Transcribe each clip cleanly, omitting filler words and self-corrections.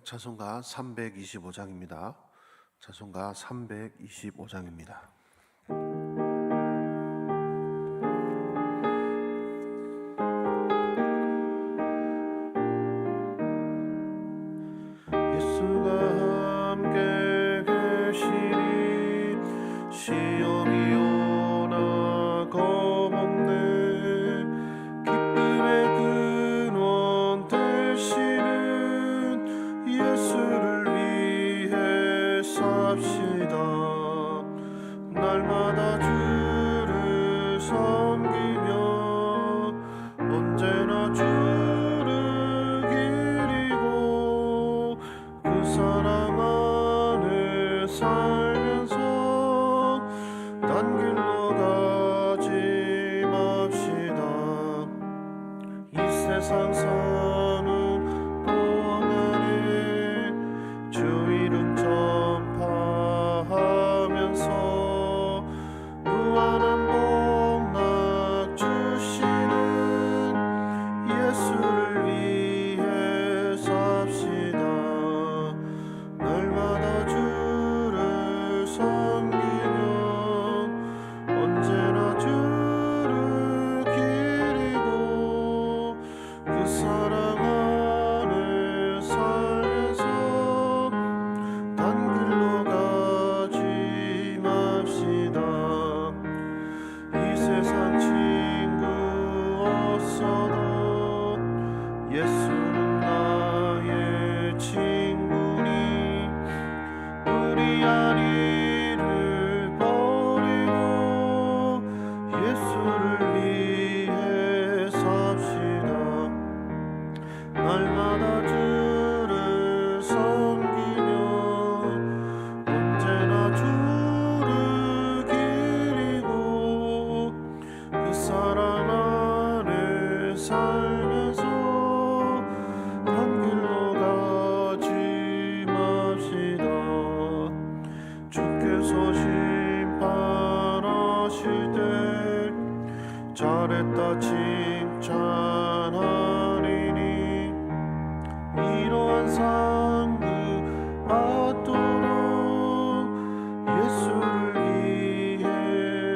찬송가 325장입니다. 찬송가 325장입니다. 예수가 함께 계시니 시험이 오나 겁없네. 기쁨의 근원 되시는 예수를 위해 삽시다. 날마다 주를 섬기며 언제나 주를 기리고 그 사랑 안에 살면서 딴 길로 가지 맙시다. 이 세상 사는 동안에 주 이름 전파하면서 무한한 복락 주시는 예수를 위해 삽시다. 날마다 주를 섬기며 언제나 주를 기리고 그 사랑 안에 살면서 딴 길로 가지 맙시다. 이 세상 친구 없어도 예수는 나의 친구니 우리 안위를 버리고 예수를 위해 삽시다. 날마다 주를 섬기며 언제나 주를 기리고 그 사랑 안에 살면서 딴 길로 가지 맙시다. 주께서 심판하실 때 잘했다 칭찬하리니 이러한 상급 받도록 예수를 위해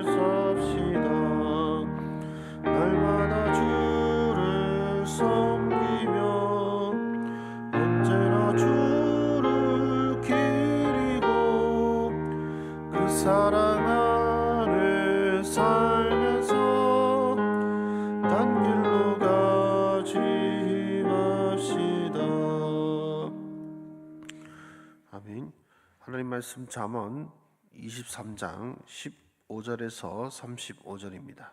삽시다. 날마다 주를 섬기며 언제나 주를 기리고 그 사랑 안에 살면서 딴 길로 가지 맙시다. 아멘. 하나님 말씀 잠언 23장 15절에서 35절입니다.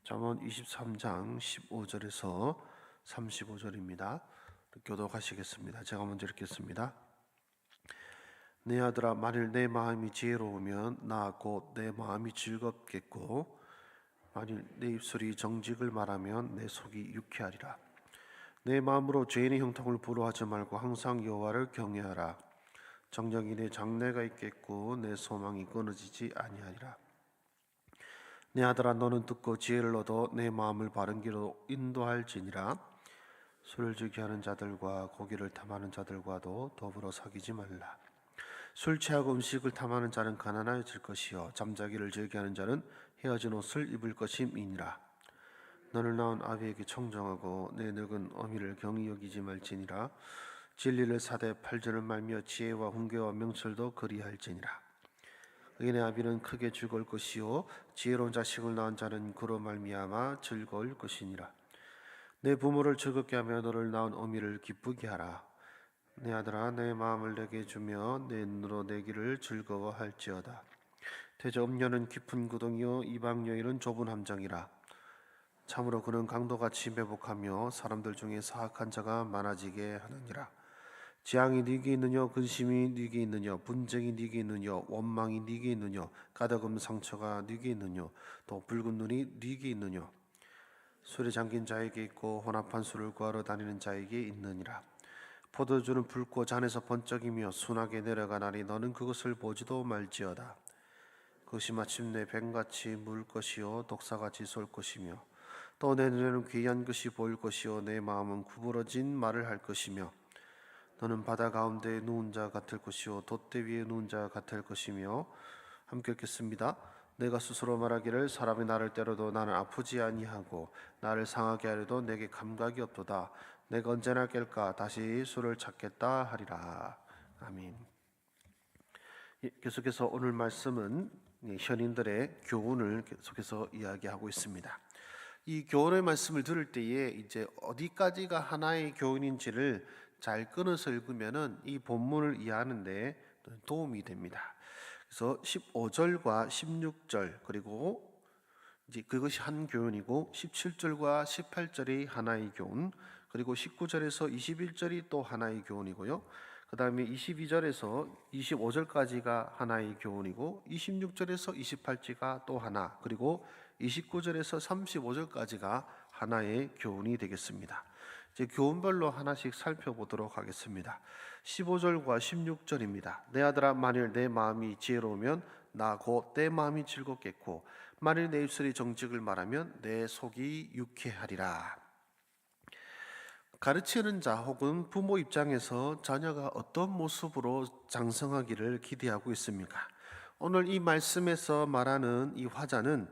잠언 23장 15절에서 35절입니다. 교독하시겠습니다. 제가 먼저 읽겠습니다. 내 아들아, 만일 내 마음이 지혜로우면 나 곧 내 마음이 즐겁겠고 만일 내 입술이 정직을 말하면 내 속이 유쾌하리라. 내 마음으로 죄인의 형통을 부러워하지 말고 항상 여호와를 경외하라. 정령이 내 장래가 있겠고 내 소망이 끊어지지 아니하리라. 내 아들아, 너는 듣고 지혜를 얻어 내 마음을 바른 길로 인도할지니라. 술을 즐겨하는 자들과 고기를 탐하는 자들과도 더불어 사귀지 말라. 술 취하고 음식을 탐하는 자는 가난해질 것이요 잠자기를 즐겨하는 자는 헤어진 옷을 입을 것임이니라. 너를 낳은 아비에게 청정하고 내 늙은 어미를 경히 여기지 말지니라. 진리를 사되 팔전을 말며 지혜와 훈계와 명철도 그리할지니라. 의인의 아비는 크게 즐거울 것이요 지혜로운 자식을 낳은 자는 그로 말미암아 즐거울 것이니라. 내 부모를 즐겁게 하며 너를 낳은 어미를 기쁘게 하라. 내 아들아, 내 마음을 내게 주며 내 눈으로 내 길을 즐거워할지어다. 태저 음녀는 깊은 구덩이요 이방 여인은 좁은 함정이라. 참으로 그는 강도같이 매복하며 사람들 중에 사악한 자가 많아지게 하느니라. 재앙이 네게 있느냐, 근심이 네게 있느냐, 분쟁이 네게 있느냐, 원망이 네게 있느냐, 가다금 상처가 네게 있느냐, 또 붉은 눈이 네게 있느냐. 술에 잠긴 자에게 있고 혼합한 술을 구하러 다니는 자에게 있느니라. 포도주는 붉고 잔에서 번쩍이며 순하게 내려가나니 너는 그것을 보지도 말지어다. 그것이 마침내 뱀같이 물 것이요 독사같이 쏠 것이며 또 내 눈에는 귀한 것이 보일 것이요 내 마음은 구부러진 말을 할 것이며 너는 바다 가운데 누운 자 같을 것이요 돛대 위에 누운 자 같을 것이며. 함께 읽겠습니다. 내가 스스로 말하기를 사람이 나를 때려도 나는 아프지 아니하고 나를 상하게 하려도 내게 감각이 없도다. 내가 언제나 깰까 다시 수를 찾겠다 하리라. 아멘. 계속해서 오늘 말씀은 현인들의 교훈을 계속해서 이야기하고 있습니다. 이 교훈의 말씀을 들을 때에 이제 어디까지가 하나의 교훈인지를 잘 끊어서 읽으면은 이 본문을 이해하는데 도움이 됩니다. 그래서 15절과 16절 그리고 이제 그것이 한 교훈이고 17절과 18절이 하나의 교훈, 그리고 19절에서 21절이 또 하나의 교훈이고요. 그 다음에 22절에서 25절까지가 하나의 교훈이고 26절에서 28절가 또 하나, 그리고 29절에서 35절까지가 하나의 교훈이 되겠습니다. 이제 교훈별로 하나씩 살펴보도록 하겠습니다. 15절과 16절입니다. 내 아들아 만일 내 마음이 지혜로우면 나 곧 내 마음이 즐겁겠고 만일 내 입술이 정직을 말하면 내 속이 유쾌하리라. 가르치는 자 혹은 부모 입장에서 자녀가 어떤 모습으로 장성하기를 기대하고 있습니까? 오늘 이 말씀에서 말하는 이 화자는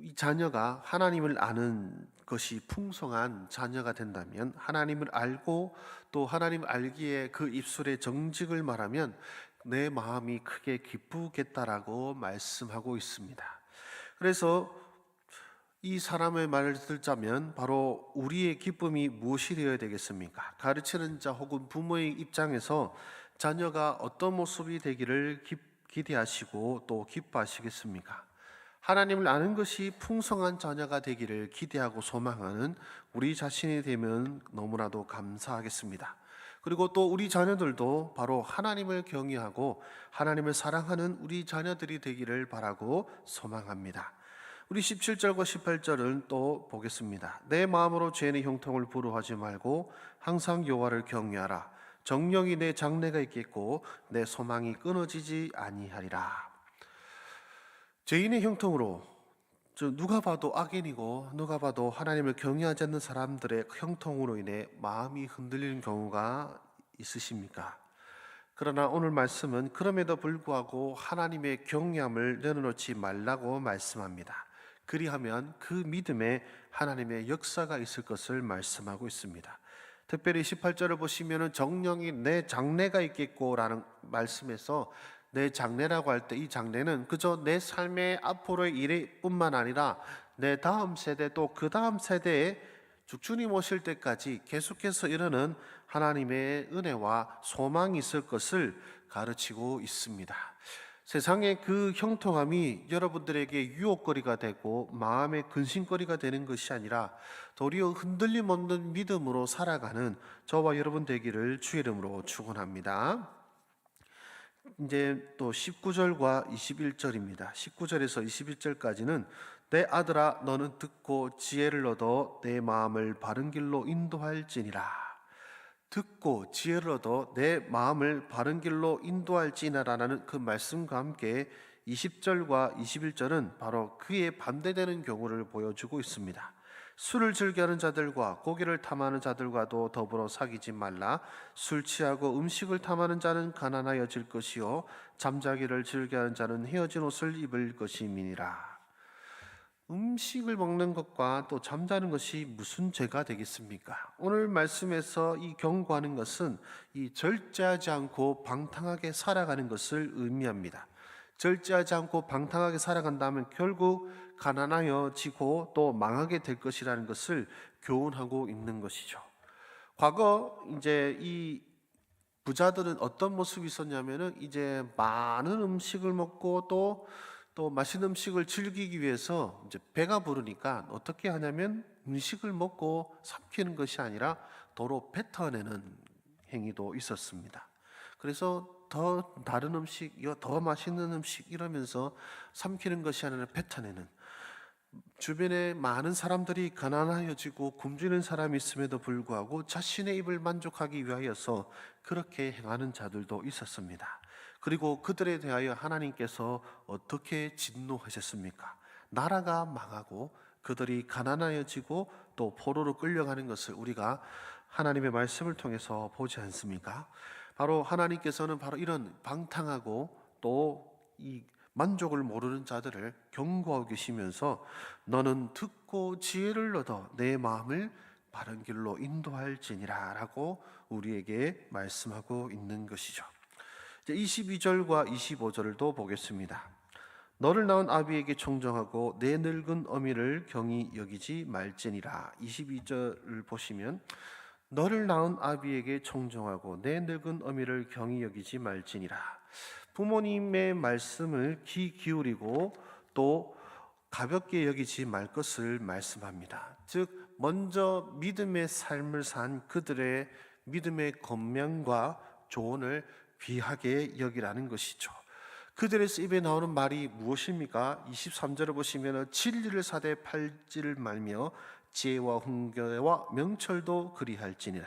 이 자녀가 하나님을 아는 것이 풍성한 자녀가 된다면, 하나님을 알고 또 하나님을 알기에 그 입술에 정직을 말하면 내 마음이 크게 기쁘겠다라고 말씀하고 있습니다. 그래서 이 사람의 말을 듣자면 바로 우리의 기쁨이 무엇이 되어야 되겠습니까? 가르치는 자 혹은 부모의 입장에서 자녀가 어떤 모습이 되기를 기대하시고 또 기뻐하시겠습니까? 하나님을 아는 것이 풍성한 자녀가 되기를 기대하고 소망하는 우리 자신이 되면 너무나도 감사하겠습니다. 그리고 또 우리 자녀들도 바로 하나님을 경외하고 하나님을 사랑하는 우리 자녀들이 되기를 바라고 소망합니다. 우리 17절과 18절은 또 보겠습니다. 내 마음으로 죄인의 형통을 부러워하지 말고 항상 여호와를 경외하라. 정령이 내 장래가 있겠고 내 소망이 끊어지지 아니하리라. 죄인의 형통으로, 누가 봐도 악인이고 누가 봐도 하나님을 경외하지 않는 사람들의 형통으로 인해 마음이 흔들리는 경우가 있으십니까? 그러나 오늘 말씀은 그럼에도 불구하고 하나님의 경외함을 내려놓지 말라고 말씀합니다. 그리하면 그 믿음에 하나님의 역사가 있을 것을 말씀하고 있습니다. 특별히 18절을 보시면 정령이 내 장래가 있겠고 라는 말씀에서 내 장래라고 할 때 이 장래는 그저 내 삶의 앞으로의 일뿐만 아니라 내 다음 세대 또 그 다음 세대에 주님 오실 때까지 계속해서 이르는 하나님의 은혜와 소망이 있을 것을 가르치고 있습니다. 세상의 그 형통함이 여러분들에게 유혹거리가 되고 마음의 근심거리가 되는 것이 아니라 도리어 흔들림 없는 믿음으로 살아가는 저와 여러분 되기를 주의 이름으로 축원합니다. 이제 또 19절과 21절입니다. 19절에서 21절까지는 내 아들아 너는 듣고 지혜를 얻어 내 마음을 바른 길로 인도할지니라. 듣고 지혜를 얻어 내 마음을 바른 길로 인도할지니라라는 그 말씀과 함께 20절과 21절은 바로 그에 반대되는 경우를 보여주고 있습니다. 술을 즐겨하는 자들과 고기를 탐하는 자들과도 더불어 사귀지 말라. 술 취하고 음식을 탐하는 자는 가난하여질 것이요 잠자기를 즐겨하는 자는 헤어진 옷을 입을 것임이니라. 음식을 먹는 것과 또 잠자는 것이 무슨 죄가 되겠습니까? 오늘 말씀에서 이 경고하는 것은 이 절제하지 않고 방탕하게 살아가는 것을 의미합니다. 절제하지 않고 방탕하게 살아간다면 결국 가난하여지고 또 망하게 될 것이라는 것을 교훈하고 있는 것이죠. 과거 이제 이 부자들은 어떤 모습이 있었냐면은 이제 많은 음식을 먹고 또 맛있는 음식을 즐기기 위해서 이제 배가 부르니까 어떻게 하냐면 음식을 먹고 삼키는 것이 아니라 도로 뱉어내는 행위도 있었습니다. 그래서 더 다른 음식, 더 맛있는 음식 이러면서 삼키는 것이 아니라 뱉어내는, 주변에 많은 사람들이 가난하여지고 굶주리는 사람이 있음에도 불구하고 자신의 입을 만족하기 위하여서 그렇게 행하는 자들도 있었습니다. 그리고 그들에 대하여 하나님께서 어떻게 진노하셨습니까? 나라가 망하고 그들이 가난하여지고 또 포로로 끌려가는 것을 우리가 하나님의 말씀을 통해서 보지 않습니까? 바로 하나님께서는 바로 이런 방탕하고 또 이 만족을 모르는 자들을 경고하고 계시면서 너는 듣고 지혜를 얻어 내 마음을 바른 길로 인도할지니라 라고 우리에게 말씀하고 있는 것이죠. 이제 22절과 25절도 보겠습니다. 너를 낳은 아비에게 청정하고 내 늙은 어미를 경히 여기지 말지니라. 22절을 보시면 너를 낳은 아비에게 청정하고 내 늙은 어미를 경히 여기지 말지니라. 부모님의 말씀을 귀 기울이고 또 가볍게 여기지 말 것을 말씀합니다. 즉 먼저 믿음의 삶을 산 그들의 믿음의 권면과 조언을 귀하게 여기라는 것이죠. 그들의 입에 나오는 말이 무엇입니까? 23절을 보시면 진리를 사되 팔지를 말며 지혜와 훈계와 명철도 그리할지니라.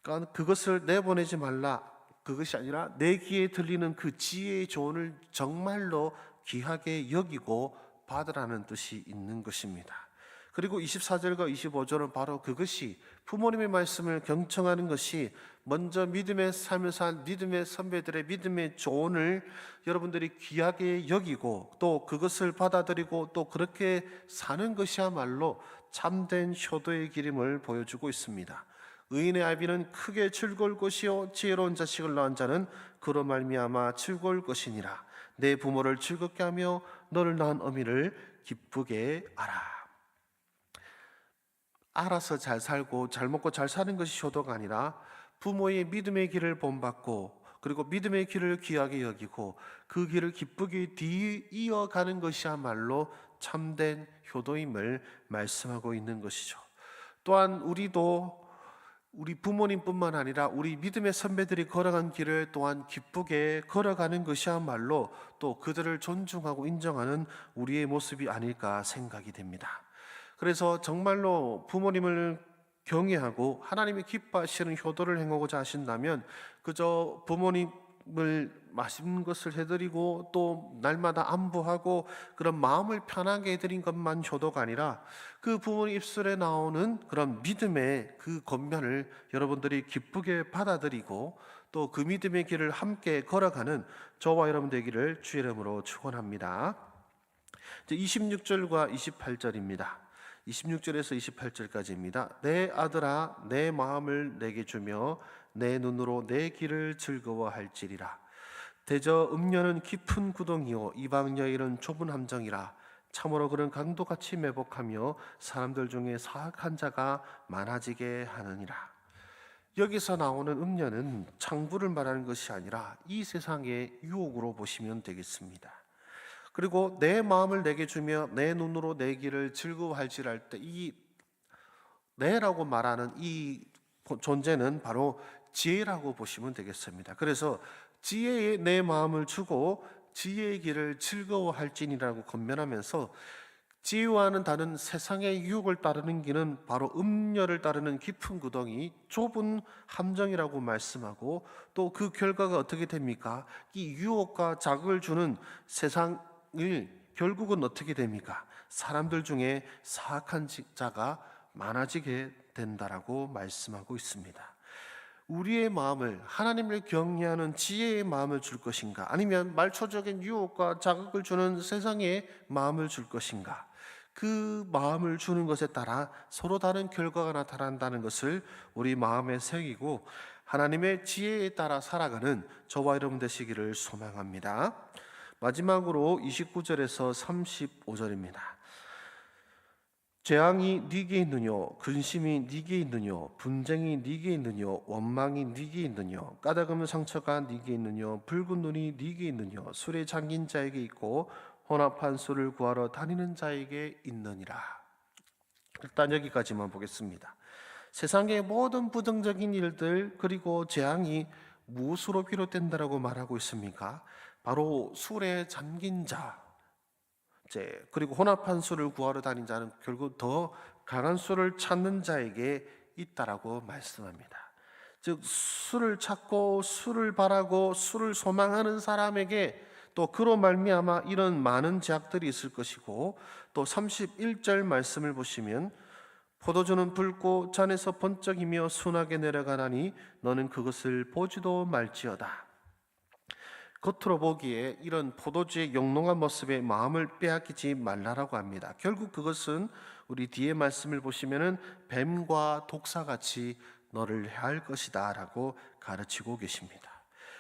그러니까 그것을 내보내지 말라. 그것이 아니라 내 귀에 들리는 그 지혜의 조언을 정말로 귀하게 여기고 받으라는 뜻이 있는 것입니다. 그리고 24절과 25절은 바로 그것이 부모님의 말씀을 경청하는 것이 먼저 믿음의 삶을 산 믿음의 선배들의 믿음의 조언을 여러분들이 귀하게 여기고 또 그것을 받아들이고 또 그렇게 사는 것이야말로 참된 효도의 기름을 보여주고 있습니다. 의인의 아비는 크게 즐거울 것이요 지혜로운 자식을 낳은 자는 그로 말미암아 즐거울 것이니라. 내 부모를 즐겁게 하며 너를 낳은 어미를 기쁘게 하라. 알아서 잘 살고 잘 먹고 잘 사는 것이 효도가 아니라 부모의 믿음의 길을 본받고 그리고 믿음의 길을 귀하게 여기고 그 길을 기쁘게 이어가는 것이야말로 참된 효도임을 말씀하고 있는 것이죠. 또한 우리도 우리 부모님뿐만 아니라 우리 믿음의 선배들이 걸어간 길을 또한 기쁘게 걸어가는 것이야말로 또 그들을 존중하고 인정하는 우리의 모습이 아닐까 생각이 됩니다. 그래서 정말로 부모님을 경외하고 하나님이 기뻐하시는 효도를 행하고자 하신다면 그저 부모님을 맛있는 것을 해드리고 또 날마다 안부하고 그런 마음을 편하게 해드린 것만 효도가 아니라 그 부모님 입술에 나오는 그런 믿음의 그 권면을 여러분들이 기쁘게 받아들이고 또 그 믿음의 길을 함께 걸어가는 저와 여러분 되기를 주의 이름으로 축원합니다. 26절과 28절입니다. 26절에서 28절까지입니다. 내 아들아 내 마음을 내게 주며 내 눈으로 내 길을 즐거워할지리라. 대저 음녀는 깊은 구덩이요 이방 여인은 좁은 함정이라. 참으로 그는 강도같이 매복하며 사람들 중에 사악한 자가 많아지게 하느니라. 여기서 나오는 음녀는 창부를 말하는 것이 아니라 이 세상의 유혹으로 보시면 되겠습니다. 그리고 내 마음을 내게 주며 내 눈으로 내 길을 즐거워할지라 할 때 이 내라고 말하는 이 존재는 바로 지혜라고 보시면 되겠습니다. 그래서 지혜에 내 마음을 주고 지혜의 길을 즐거워할지니라고 권면하면서 지혜와는 다른 세상의 유혹을 따르는 길은 바로 음녀를 따르는 깊은 구덩이, 좁은 함정이라고 말씀하고 또 그 결과가 어떻게 됩니까? 이 유혹과 자극을 주는 세상을 결국은 어떻게 됩니까? 사람들 중에 사악한 자가 많아지게 된다라고 말씀하고 있습니다. 우리의 마음을 하나님을 경외하는 지혜의 마음을 줄 것인가? 아니면 말초적인 유혹과 자극을 주는 세상의 마음을 줄 것인가? 그 마음을 주는 것에 따라 서로 다른 결과가 나타난다는 것을 우리 마음에 새기고 하나님의 지혜에 따라 살아가는 저와 여러분 되시기를 소망합니다. 마지막으로 29절에서 35절입니다. 재앙이 네게 있느뇨, 근심이 네게 있느뇨, 분쟁이 네게 있느뇨, 원망이 네게 있느뇨, 까닭없는 상처가 네게 있느뇨, 붉은 눈이 네게 있느뇨, 술에 잠긴 자에게 있고 혼합한 술을 구하러 다니는 자에게 있느니라. 일단 여기까지만 보겠습니다. 세상의 모든 부정적인 일들 그리고 재앙이 무엇으로 비롯된다라고 말하고 있습니까? 바로 술에 잠긴 자, 그리고 혼합한 술을 구하러 다닌 자는 결국 더 강한 술을 찾는 자에게 있다라고 말씀합니다. 즉 술을 찾고 술을 바라고 술을 소망하는 사람에게 또 그로 말미암아 이런 많은 제약들이 있을 것이고 또 31절 말씀을 보시면 포도주는 붉고 잔에서 번쩍이며 순하게 내려가나니 너는 그것을 보지도 말지어다. 겉으로 보기에 이런 포도주의 영롱한 모습에 마음을 빼앗기지 말라라고 합니다. 결국 그것은 우리 뒤에 말씀을 보시면은 뱀과 독사같이 너를 해할 것이다 라고 가르치고 계십니다.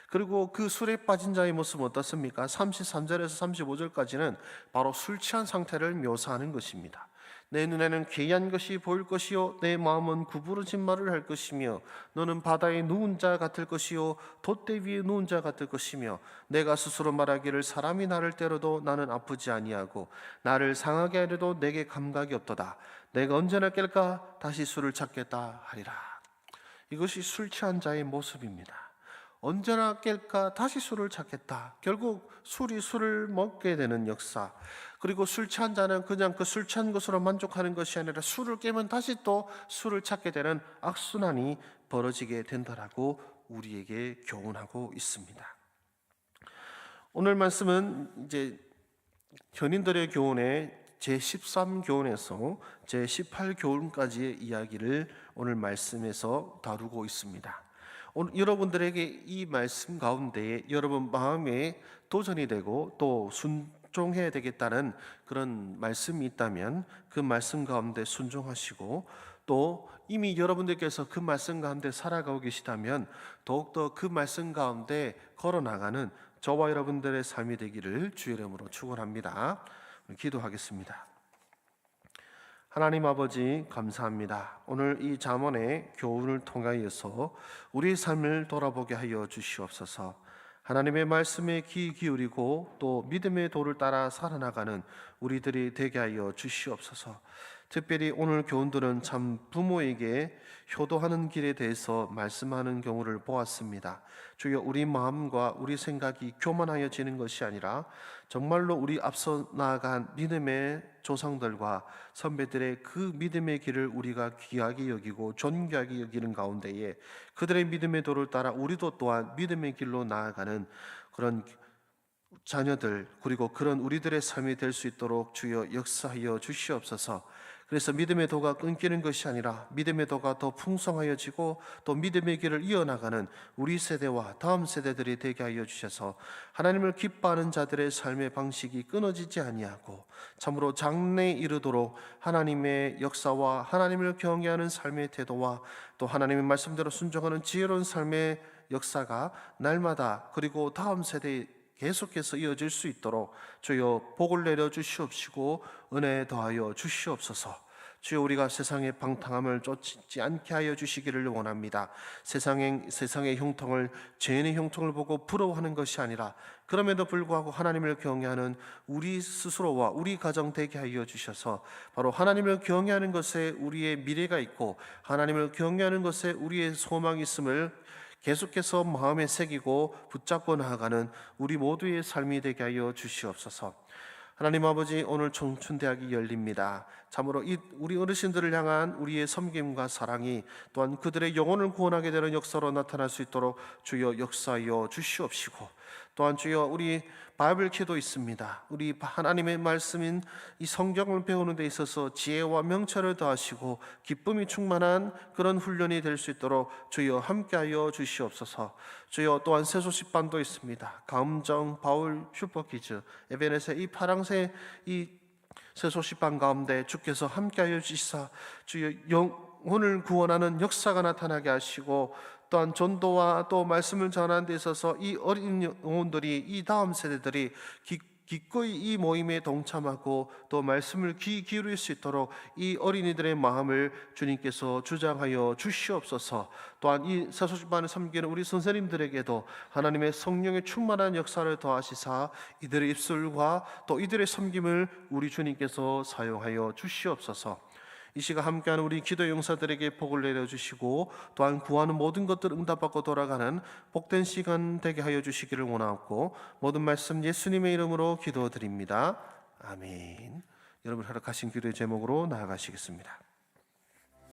그리고 그 술에 빠진 자의 모습은 어떻습니까? 33절에서 35절까지는 바로 술 취한 상태를 묘사하는 것입니다. 내 눈에는 괴이한 것이 보일 것이요 내 마음은 구부러진 말을 할 것이며 너는 바다에 누운 자 같을 것이요 돛대 위에 누운 자 같을 것이며 내가 스스로 말하기를 사람이 나를 때려도 나는 아프지 아니하고 나를 상하게 하려도 내게 감각이 없도다. 내가 언제나 깰까 다시 술을 찾겠다 하리라. 이것이 술 취한 자의 모습입니다. 언제나 깰까 다시 술을 찾겠다. 결국 술을 먹게 되는 역사. 그리고 술 취한 자는 그냥 그 술 취한 것으로 만족하는 것이 아니라 술을 깨면 다시 또 술을 찾게 되는 악순환이 벌어지게 된다라고 우리에게 교훈하고 있습니다. 오늘 말씀은 이제 현인들의 교훈의 제13교훈에서 제18교훈까지의 이야기를 오늘 말씀에서 다루고 있습니다. 오늘 여러분들에게 이 말씀 가운데에 여러분 마음에 도전이 되고 또 순종해야 되겠다는 그런 말씀이 있다면 그 말씀 가운데 순종하시고 또 이미 여러분들께서 그 말씀 가운데 살아가고 계시다면 더욱더 그 말씀 가운데 걸어나가는 저와 여러분들의 삶이 되기를 주의 이름으로 축원합니다. 기도하겠습니다. 하나님 아버지 감사합니다. 오늘 이 잠언의 교훈을 통하여서 우리의 삶을 돌아보게 하여 주시옵소서. 하나님의 말씀에 귀 기울이고 또 믿음의 도를 따라 살아나가는 우리들이 되게 하여 주시옵소서. 특별히 오늘 교훈들은 참 부모에게 효도하는 길에 대해서 말씀하는 경우를 보았습니다. 주여 우리 마음과 우리 생각이 교만하여지는 것이 아니라 정말로 우리 앞서 나아간 믿음의 조상들과 선배들의 그 믿음의 길을 우리가 귀하게 여기고 존귀하게 여기는 가운데에 그들의 믿음의 도를 따라 우리도 또한 믿음의 길로 나아가는 그런 자녀들 그리고 그런 우리들의 삶이 될 수 있도록 주여 역사하여 주시옵소서. 그래서 믿음의 도가 끊기는 것이 아니라 믿음의 도가 더 풍성하여지고 또 믿음의 길을 이어나가는 우리 세대와 다음 세대들이 되게 하여 주셔서 하나님을 기뻐하는 자들의 삶의 방식이 끊어지지 아니하고 참으로 장래에 이르도록 하나님의 역사와 하나님을 경외하는 삶의 태도와 또 하나님의 말씀대로 순종하는 지혜로운 삶의 역사가 날마다 그리고 다음 세대에 계속해서 이어질 수 있도록 주여 복을 내려 주시옵시고 은혜 더하여 주시옵소서. 주여 우리가 세상의 방탕함을 쫓지 않게 하여 주시기를 원합니다. 세상의 형통을 죄인의 형통을 보고 부러워하는 것이 아니라 그럼에도 불구하고 하나님을 경외하는 우리 스스로와 우리 가정 되게 하여 주셔서 바로 하나님을 경외하는 것에 우리의 미래가 있고 하나님을 경외하는 것에 우리의 소망이 있음을 계속해서 마음에 새기고 붙잡고 나아가는 우리 모두의 삶이 되게 하여 주시옵소서. 하나님 아버지 오늘 청춘대학이 열립니다. 참으로 우리 어르신들을 향한 우리의 섬김과 사랑이 또한 그들의 영혼을 구원하게 되는 역사로 나타날 수 있도록 주여 역사하여 주시옵시고 또한 주여 우리 바이블키도 있습니다. 우리 하나님의 말씀인 이 성경을 배우는 데 있어서 지혜와 명철을 더하시고 기쁨이 충만한 그런 훈련이 될 수 있도록 주여 함께하여 주시옵소서. 주여 또한 새소식반도 있습니다. 감정, 바울, 슈퍼키즈, 에베네세 이 파랑새 이 새소식반 가운데 주께서 함께하여 주시사 주여 영혼을 구원하는 역사가 나타나게 하시고 또한 전도와 또 말씀을 전하는 데 있어서 이 어린 영혼들이 이 다음 세대들이 기꺼이 이 모임에 동참하고 또 말씀을 귀 기울일 수 있도록 이 어린이들의 마음을 주님께서 주장하여 주시옵소서. 또한 이 새소식반을 섬기는 우리 선생님들에게도 하나님의 성령의 충만한 역사를 더하시사 이들의 입술과 또 이들의 섬김을 우리 주님께서 사용하여 주시옵소서. 이 시간 함께하는 우리 기도 용사들에게 복을 내려주시고 또한 구하는 모든 것들 응답받고 돌아가는 복된 시간 되게 하여 주시기를 원하옵고 모든 말씀 예수님의 이름으로 기도드립니다. 아멘. 여러분 허락하신 기도의 제목으로 나아가시겠습니다.